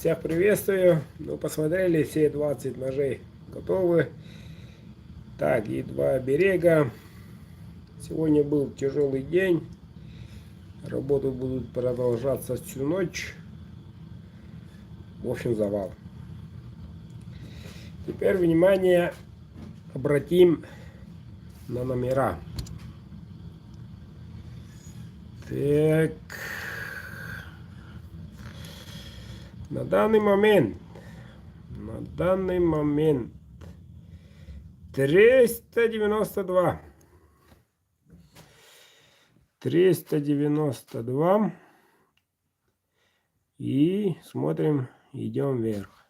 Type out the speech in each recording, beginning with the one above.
Всех приветствую. Ну, посмотрели, все 20 ножей готовы. Так, и 2 берега. Сегодня был тяжелый день. Работы будут продолжаться всю ночь. В общем, завал. Теперь, внимание, обратим на номера. Так. На данный момент 392 и смотрим, идем вверх.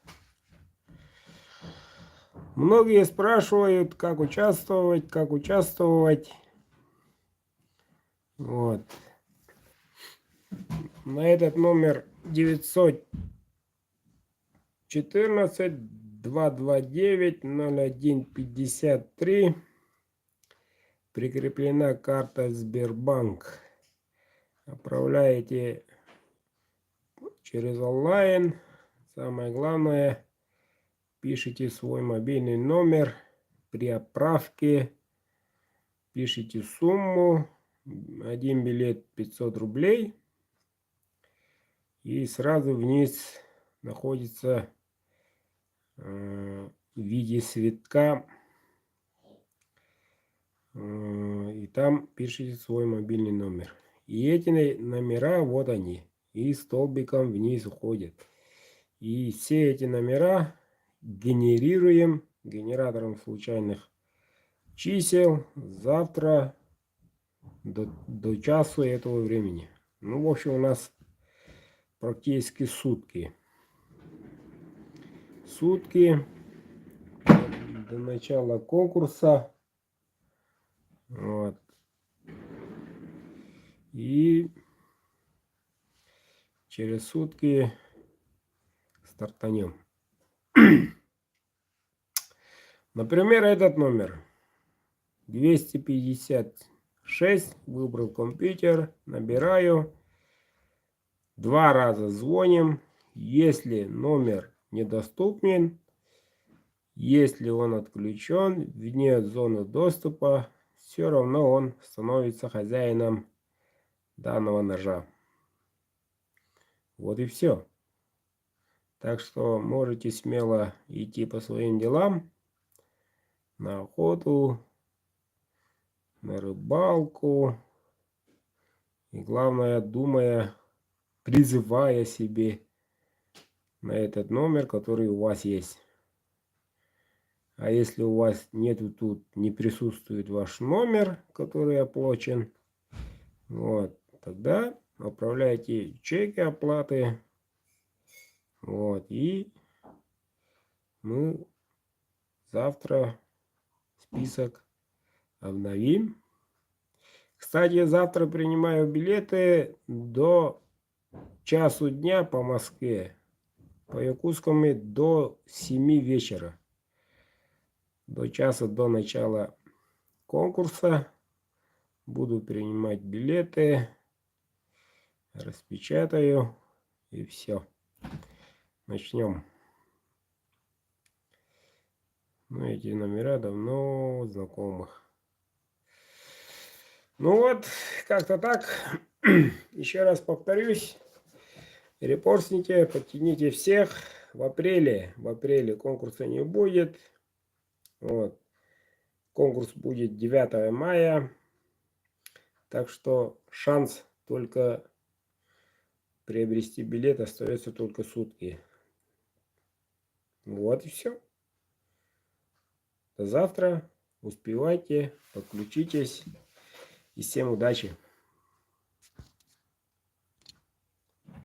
Многие спрашивают, как участвовать. Вот. На этот номер 914-229-0153 прикреплена карта Сбербанк. Отправляете через онлайн. Самое главное, пишите свой мобильный номер. При отправке пишите сумму. Один билет 500 рублей. И сразу вниз находится в виде цветка. И там пишите свой мобильный номер. И эти номера, вот они. И столбиком вниз уходят. И все эти номера генерируем генератором случайных чисел завтра до часу этого времени. Ну, в общем, у нас практически сутки до начала конкурса. Вот. И через сутки стартанем. Например, этот номер 256. Выбрал компьютер, набираю. 2 раза звоним. Если номер недоступен, если он отключен, вне зоны доступа, все равно он становится хозяином данного ножа. Вот и все. Так что можете смело идти по своим делам, на охоту, на рыбалку. И главное, думая, призывая себе на этот номер, который у вас есть. А если у вас нету тут, не присутствует ваш номер, который оплачен, вот, тогда отправляйте чеки оплаты. Вот, и мы завтра список обновим. Кстати, завтра принимаю билеты до часу дня по Москве. По Якутскому до 7 вечера. До часа до начала конкурса буду принимать билеты. Распечатаю. И все. Начнем. Ну, эти номера давно знакомых. Ну вот, как-то так. Еще раз повторюсь. Репостните, подтяните всех. В апреле конкурса не будет. Вот. Конкурс будет 9 мая. Так что шанс только приобрести билет остается только сутки. Вот и все. До завтра. Успевайте, подключитесь. И всем удачи.